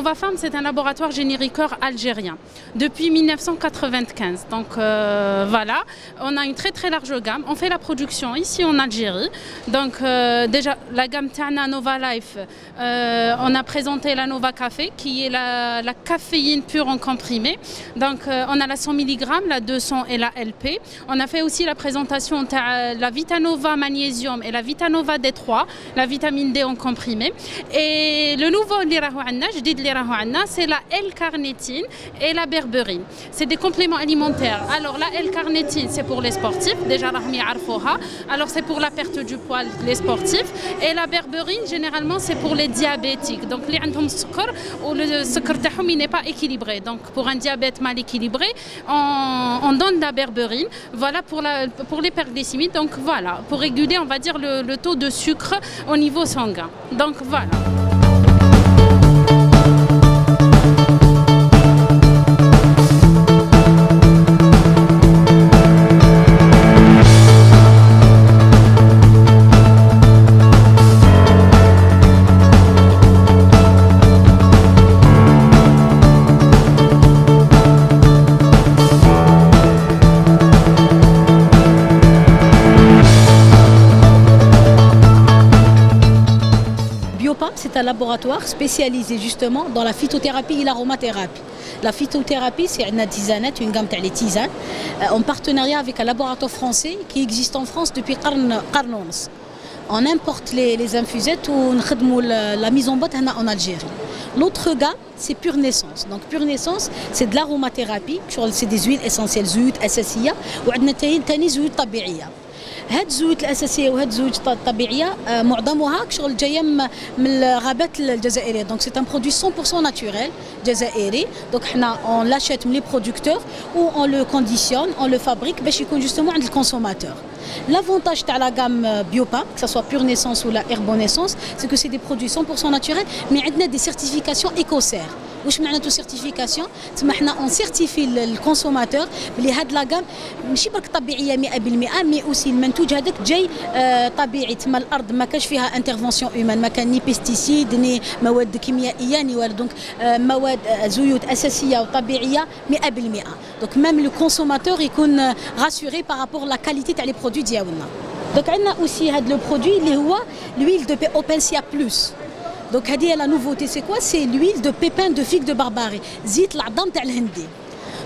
Novafarm, c'est un laboratoire génériqueur algérien depuis 1995. Donc voilà, on a une très très large gamme. On fait la production ici en Algérie. Donc déjà la gamme Tana Nova Life, on a présenté la Nova Café qui est la caféine pure en comprimé. Donc on a la 100 mg, la 200 et la LP. On a fait aussi la présentation de la Vitanova Magnésium et la Vitanova D3, la vitamine D en comprimé. Et le nouveau c'est la L-carnitine et la berberine. C'est des compléments alimentaires. Alors la L-carnitine, c'est pour les sportifs. Déjà, alors c'est pour la perte du poids, les sportifs. Et la berberine, généralement, c'est pour les diabétiques. Donc, les ont sucre ou le sucre n'est pas équilibré. Donc, pour un diabète mal équilibré, on donne la berberine. Voilà pour l'hyperglycémie. Donc, voilà, pour réguler, on va dire, le taux de sucre au niveau sanguin. Donc, voilà. C'est un laboratoire spécialisé justement dans la phytothérapie et l'aromathérapie. La phytothérapie, c'est une tisane, une gamme de tisanes, en partenariat avec un laboratoire français qui existe en France depuis Qarnons. On importe les infusettes ou on la mise en boîte en Algérie. L'autre gamme, c'est Pure Naissance. Donc Pure Naissance, c'est de l'aromathérapie, c'est des huiles essentielles, زيوت أساسية وعندنا تاني زيوت طبيعية. هاد الزيوت الاساسيه وهاد الزيوت الطبيعيه معظمها شغل جايه من الغابات الجزائريه. دونك سي ان برودوي 100% ناتوريل جزائري. دونك حنا اون لاشيت من لي برودكتور و اون لو كونديسيون اون لو فابريك باش يكون جوستومون عند الكونسوماتور. L'avantage de la gamme Biopam, que ce soit Pure Naissance ou la Herbonaissance, c'est que c'est des produits 100% naturels, mais on a des certifications écocert. واش معناتو سيرتيفيكاسيون؟ تما حنا اون سيرتيفي الكونسوماتور بلي هاد لا كام ماشي برك طبيعيه 100% مي اوسي المنتوج هذاك جاي طبيعي. تما الارض ما كانش فيها انترفونسيون هيومان، ما كان ني بيستيسيد ني مواد كيميائيه ني والو. دونك مواد زيوت اساسيه وطبيعيه 100%. دونك ميم لو كونسوماتور يكون راسوري بارابور لا كاليتي تاع لي برودوي ديالنا. دونك عندنا اوسي هاد لو برودوي اللي هو l'huile de Opensia Plus. Donc, la nouveauté, c'est quoi? C'est l'huile de pépins de figue de Barbarie. Zit l'adam تاع الهندي.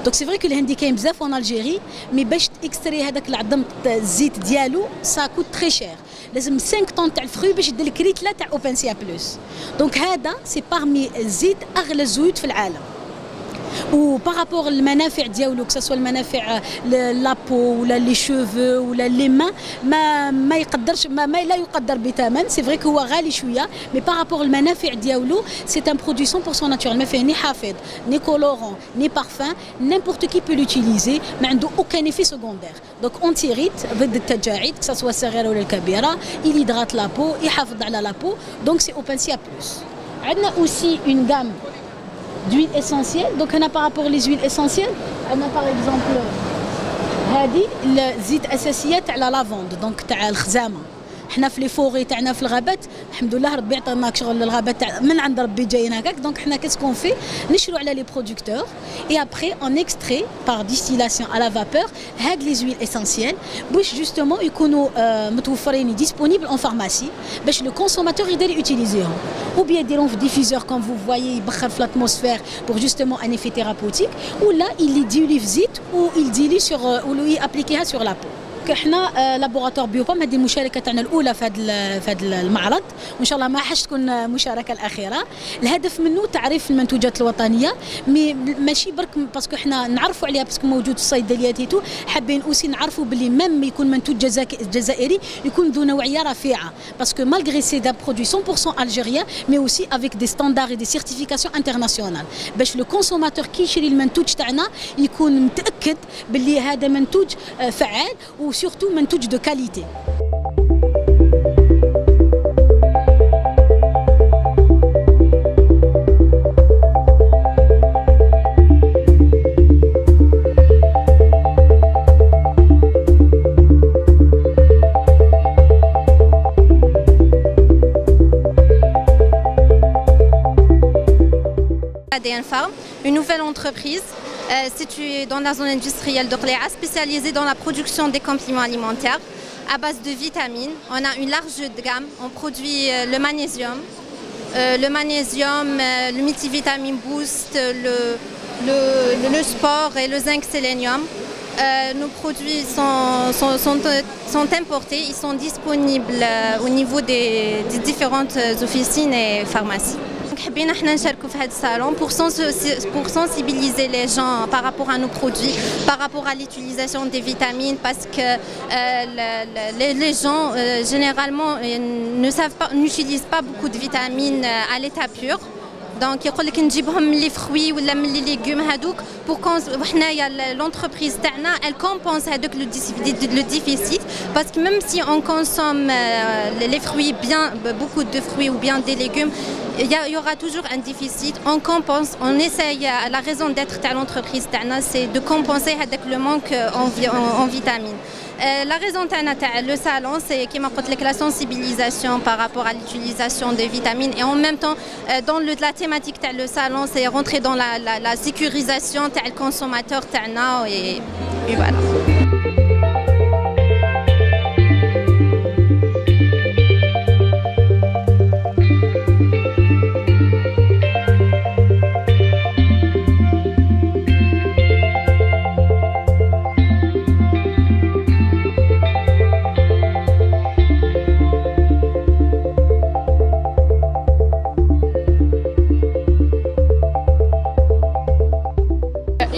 Donc, c'est vrai que le hindi كاين بزاف en Algérie, mais باش تكستري هذاك العظم الزيت ديالو ça coûte très cher. لازم 5 طن تاع الفخوي باش دير لك ريتله تاع اوبنسيا بلس. دونك هذا سي بارمي الزيت اغلى الزيوت في العالم. وبارابور المنافع ديالو كسوا المنافع لابو ولا لي شوفو ولا لي مان ما يقدرش ما لا يقدر بثمن. سي فري هو غالي شويه مي بارابور المنافع ديالو سي ان برودوي 100% ناتورال. ما فيه ني حافظ ني كولورون ني بارفان. نيمبورت كي بو لوتيليزي، ما عنده اوكان ايفي سكوندير. دونك اونتي ريت ضد التجاعيد كسوا الصغيره ولا الكبيره. يليدغات لابو، يحافظ على لابو. دونك سي اوبنسيا بلس. عندنا اوسي اون غام d'huile essentielle. Donc on a par rapport aux huiles essentielles, on a par exemple هذه الزيت اساسيه تاع لا لافوند. دونك تاع الخزامه. حنا في لي فوري تاعنا في الغابات الحمد لله ربي عطانا شغل الغابات تاع من عند ربي جايين هكاك. دونك حنا كاسكون في نشرو على لي برودكتور اي ابري اون اكستري بار ديستيلاسيون على فابور هاد لي زويل اسونسيال باش جوستومون يكونوا متوفرين ديسپونيبل اون فارماسي باش لو كونسوماتور يقدر يوتيليزيهم ou bien يديرهم في ديفيزور كوم فو فوايي يبخر في لاتموسفير بور جوستومون ان ايفي ثيرابوتيك ولا يلي ديولي في زيت و يديلي سور ولا يابليكيها سور لابو. احنا لابوراتوار بيوبام هذه المشاركه تاعنا الاولى في هذا المعرض، وان شاء الله ما حش تكون مشاركه الاخيره. الهدف منه تعريف المنتوجات الوطنيه، ماشي برك باسكو احنا نعرفوا عليها باسكو موجود في الصيدليات هيتو، حابين اوسي نعرفوا باللي ميم يكون منتوج جزائري يكون ذو نوعيه رفيعه، باسكو مالغري سي دا برودوي 100% الجيريان مي اوسي افيك دي ستاندار اي دي سيرتيفيكاسيون انترناسيونال، باش لو كونسوماتور كي يشري المنتوج تاعنا يكون متاكد باللي هذا منتوج فعال وسورتو منتوج دو كاليتي. ADN Farm, une nouvelle entreprise située dans la zone industrielle de Qléa, spécialisée dans la production des compléments alimentaires à base de vitamines. On a une large gamme, on produit le magnésium, le multivitamine boost, le sport et le zinc sélénium. Nos produits sont importés, ils sont disponibles au niveau des différentes officines et pharmacies. حبينا احنا نشاركوا في هذا الصالون pour sensibiliser les gens par rapport à nos produits, par rapport à l'utilisation des vitamines, parce que les gens généralement n'utilisent pas beaucoup de vitamines à l'état pur. Donc يقول لك نجيبهم من لي fruits ولا من لي légumes هذوك pour وحنايا l'entreprise تاعنا elle compense هذوك le déficit, parce que même si on consomme les fruits bien, beaucoup de fruits ou bien des légumes, il y aura toujours un déficit. On compense, on essaye, la raison d'être de l'entreprise تاعنا c'est de compenser هذاك le manque en vitamines. La raison de le salon, c'est la sensibilisation par rapport à l'utilisation des vitamines, et en même temps, dans la thématique de le salon, c'est rentrer dans la sécurisation du consommateur et voilà.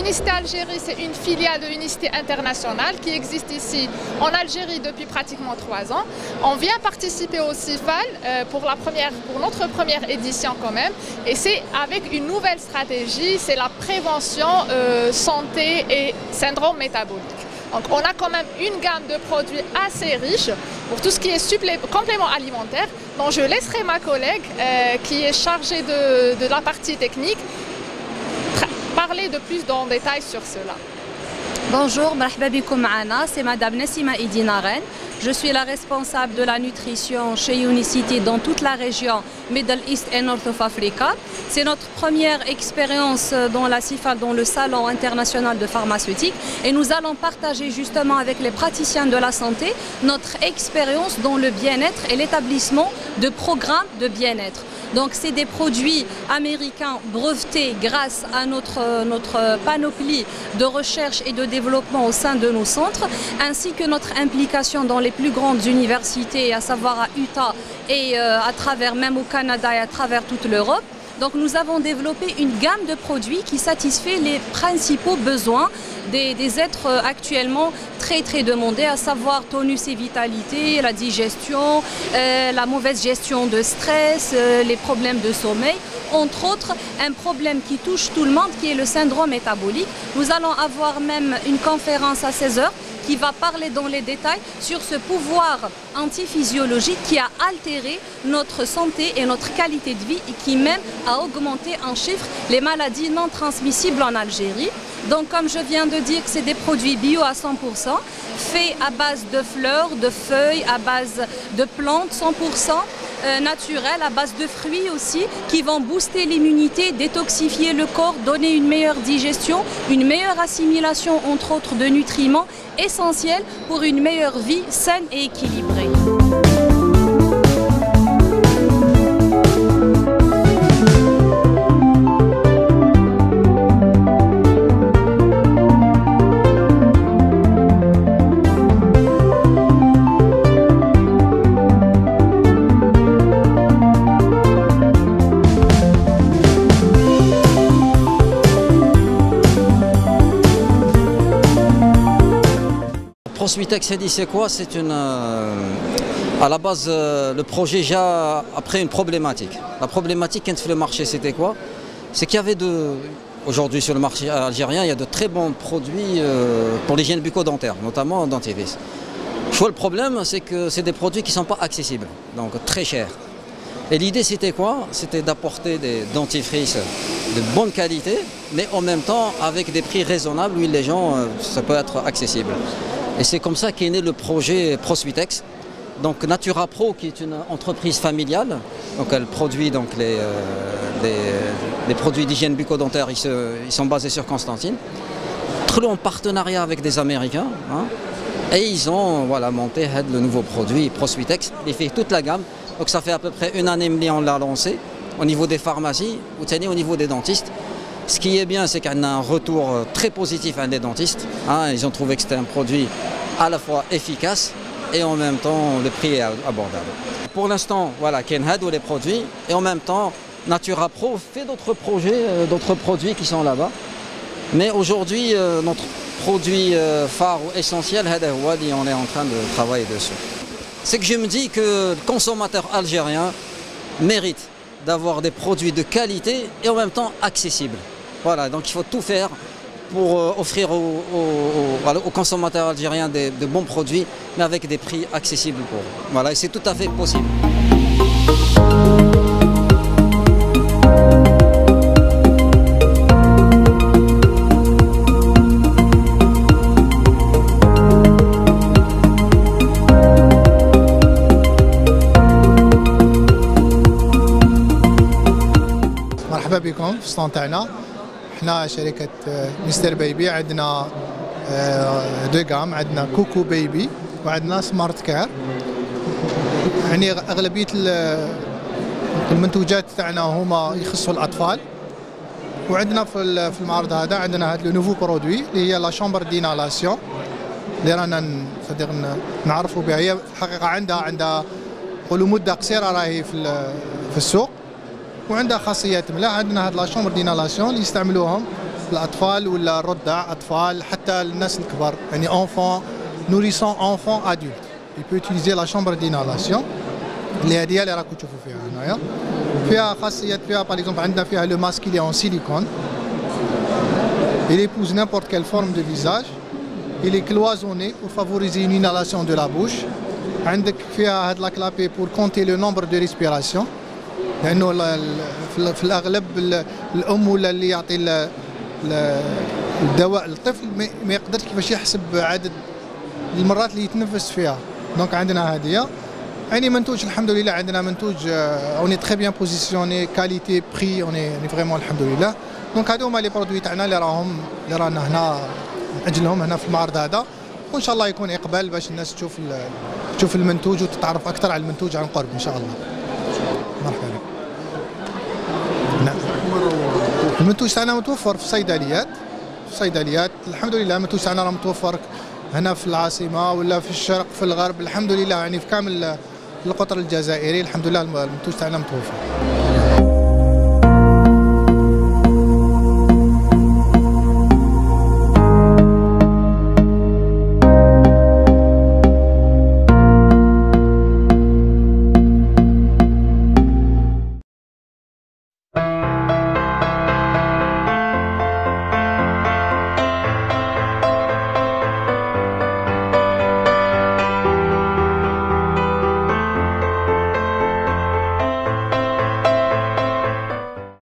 Unicité Algérie, c'est une filiale de Unicité Internationale qui existe ici en Algérie depuis pratiquement 3 ans. On vient participer au CIFAL pour notre première édition quand même, et c'est avec une nouvelle stratégie, c'est la prévention santé et syndrome métabolique. Donc on a quand même une gamme de produits assez riche pour tout ce qui est complément alimentaire, dont je laisserai ma collègue qui est chargée de la partie technique parler de plus en détail sur cela. Bonjour, مرحبا بكم معنا, c'est Madame Nassima Idina Ren. Je suis la responsable de la nutrition chez Unicity dans toute la région Middle East et North of Africa. C'est notre première expérience dans la CIFAL, dans le Salon international de pharmaceutique, et nous allons partager justement avec les praticiens de la santé notre expérience dans le bien-être et l'établissement de programmes de bien-être. Donc c'est des produits américains brevetés grâce à notre panoplie de recherche et de développement au sein de nos centres, ainsi que notre implication dans les plus grandes universités, à savoir à Utah et à travers même au Canada et à travers toute l'Europe. Donc nous avons développé une gamme de produits qui satisfait les principaux besoins des êtres actuellement très demandés, à savoir tonus et vitalité, la digestion, la mauvaise gestion de stress, les problèmes de sommeil, entre autres un problème qui touche tout le monde qui est le syndrome métabolique. Nous allons avoir même une conférence à 16 h qui va parler dans les détails sur ce pouvoir antiphysiologique qui a altéré notre santé et notre qualité de vie, et qui même a augmenté en chiffres les maladies non transmissibles en Algérie. Donc comme je viens de dire, c'est des produits bio à 100%, faits à base de fleurs, de feuilles, à base de plantes 100%. Naturels, à base de fruits aussi, qui vont booster l'immunité, détoxifier le corps, donner une meilleure digestion, une meilleure assimilation entre autres de nutriments essentiels pour une meilleure vie saine et équilibrée. Prosmitex, c'est quoi? C'est une... à la base, le projet déjà après une problématique. La problématique quand fait le marché, c'était quoi? C'est qu'il y avait aujourd'hui sur le marché algérien, il y a de très bons produits pour l'hygiène bucco-dentaire, notamment dentifrice. Le problème, c'est que c'est des produits qui ne sont pas accessibles, donc très chers. Et l'idée, c'était quoi? C'était d'apporter des dentifrices de bonne qualité, mais en même temps avec des prix raisonnables où les gens, ça peut être accessible. Et c'est comme ça qu'est né le projet Prosmitex, Donc Natura Pro, qui est une entreprise familiale, donc elle produit donc les produits d'hygiène bucco-dentaire, ils sont basés sur Constantine. En partenariat avec des Américains, hein, et ils ont voilà, monté le nouveau produit ProSuitex, il fait toute la gamme. Donc ça fait à peu près une année que on l'a lancé au niveau des pharmacies ou au niveau des dentistes. Ce qui est bien, c'est qu'on a un retour très positif des dentistes. Hein, ils ont trouvé que c'était un produit à la fois efficace et en même temps le prix est abordable. Pour l'instant, voilà, Kenhead ou les produits, et en même temps Natura Pro fait d'autres projets, d'autres produits qui sont là-bas. Mais aujourd'hui, notre produit phare ou essentiel, on est en train de travailler dessus. C'est que je me dis que le consommateur algérien mérite d'avoir des produits de qualité et en même temps accessibles. Voilà, donc il faut tout faire pour offrir aux consommateurs algériens de bons produits, mais avec des prix accessibles pour eux. Voilà, et c'est tout à fait possible. مرحبا بكم في الصالون تاعنا. احنا شركة مستر بيبي عندنا دو جام، عندنا كوكو بيبي وعندنا سمارت كير. يعني اغلبية المنتوجات تاعنا هما يخصوا الاطفال. وعندنا في المعرض هذا عندنا هذا لو نوفو برودوي اللي هي لا شامبر دينالاسيون اللي رانا صدق نعرفوا بها. هي في الحقيقة عندها نقولوا مدة قصيرة راهي في السوق، وعندها خاصيات ملاح. عندنا هاد لا شومبر دينالاسيون اللي يستعملوهم الاطفال ولا الرضع اطفال حتى الناس الكبار، يعني enfant nourrissant enfant adulte il peut utiliser la chambre d'inhalation اللي هذه اللي راكم تشوفوا فيها هنايا. فيها خاصيات، فيها باغ اكزومبل عندنا فيها لو ماسك اللي اون سيليكون، il épouse n'importe quelle forme de visage, il est cloisonné pour favoriser une inhalation de la bouche. عندك فيها هاد لا كلابي pour compter le nombre de respiration، لانه في الاغلب الام ولا اللي يعطي الدواء للطفل ما يقدرش كيفاش يحسب عدد المرات اللي يتنفس فيها. دونك عندنا هذه يعني منتوج الحمد لله، عندنا منتوج اوني تري بيان بوزيسيوني كاليتي بري اوني فريمون الحمد لله. دونك هادو هما لي برودوي تاعنا اللي رانا هنا نأجلهم هنا في المعرض هذا، وان شاء الله يكون اقبال باش الناس تشوف المنتوج وتتعرف اكثر على المنتوج عن قرب ان شاء الله. مرحبا. نعم. المنتوج تاعنا متوفر في الصيدليات، الحمد لله. المنتوج تاعنا راه متوفر هنا في العاصمة ولا في الشرق في الغرب الحمد لله، يعني في كامل القطر الجزائري الحمد لله المنتوج تاعنا متوفر.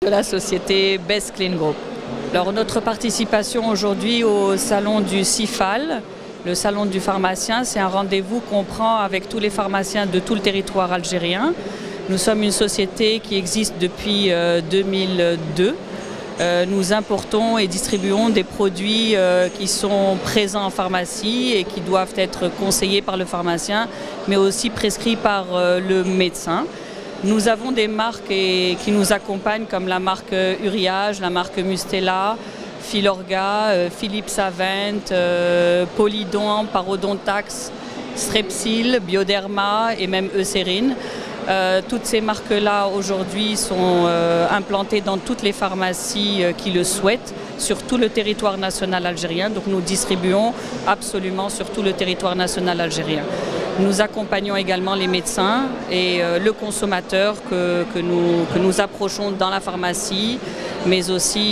De la société Best Clean Group. Alors notre participation aujourd'hui au salon du CIFAL, le salon du pharmacien, c'est un rendez-vous qu'on prend avec tous les pharmaciens de tout le territoire algérien. Nous sommes une société qui existe depuis 2002. Nous importons et distribuons des produits qui sont présents en pharmacie et qui doivent être conseillés par le pharmacien, mais aussi prescrits par le médecin. Nous avons des marques qui nous accompagnent comme la marque Uriage, la marque Mustela, Filorga, Philippe Savent, Polydon, Parodontax, Strepsil, Bioderma et même Eucérine. Toutes ces marques-là aujourd'hui sont implantées dans toutes les pharmacies qui le souhaitent sur tout le territoire national algérien. Donc nous distribuons absolument sur tout le territoire national algérien. Nous accompagnons également les médecins et le consommateur que nous approchons dans la pharmacie, mais aussi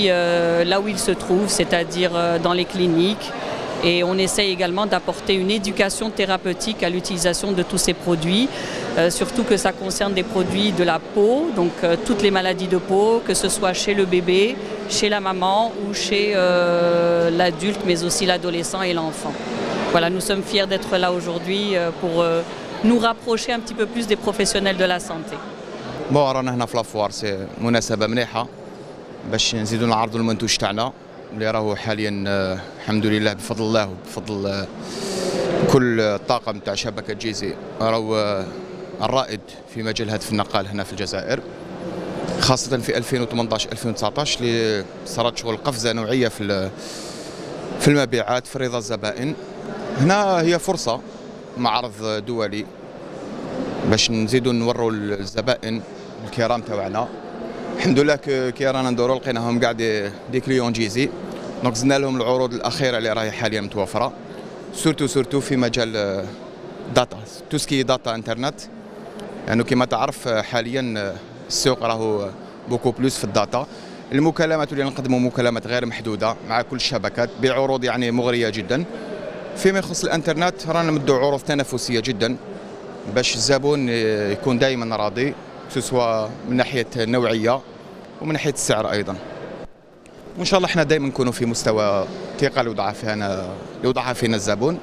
là où il se trouve, c'est-à-dire dans les cliniques. Et on essaie également d'apporter une éducation thérapeutique à l'utilisation de tous ces produits, surtout que ça concerne des produits de la peau, donc toutes les maladies de peau, que ce soit chez le bébé, chez la maman ou chez l'adulte, mais aussi l'adolescent et l'enfant. Voilà, nous sommes fiers d'être là aujourd'hui nous rapprocher un petit peu plus des professionnels de la santé. بون رانا هنا في لافوار سي مناسبة مليحة باش نزيدو نعرضوا المنتوج تاعنا اللي راهو حاليا الحمد لله بفضل الله وبفضل كل الطاقم تاع شبكة جيزي راهو الرائد في مجال هاتف النقال هنا في الجزائر، خاصة في 2018-2019 اللي صارت شغل قفزة نوعية في المبيعات في رضا الزبائن. هنا هي فرصة معرض دولي باش نزيدو نوروا الزبائن الكرام تاعنا. الحمد لله كي رانا ندورو لقيناهم كاع دي كليون جيزي، دونك زدنا لهم العروض الأخيرة اللي راهي حاليا متوفرة سورتو في مجال داتا توسكي داتا انترنت، يعني كما تعرف حاليا السوق راهو بوكو بلوس في الداتا. المكالمات اللي نقدموا مكالمات غير محدودة مع كل الشبكات بعروض يعني مغرية جدا. فيما يخص الانترنت رانا نمدوا عروض تنافسية جدا باش الزبون يكون دائما راضي سواء من ناحية النوعية ومن ناحية السعر أيضا. وإن شاء الله احنا دائما نكونوا في مستوى الثقة اللي يوضعها فينا الزبون.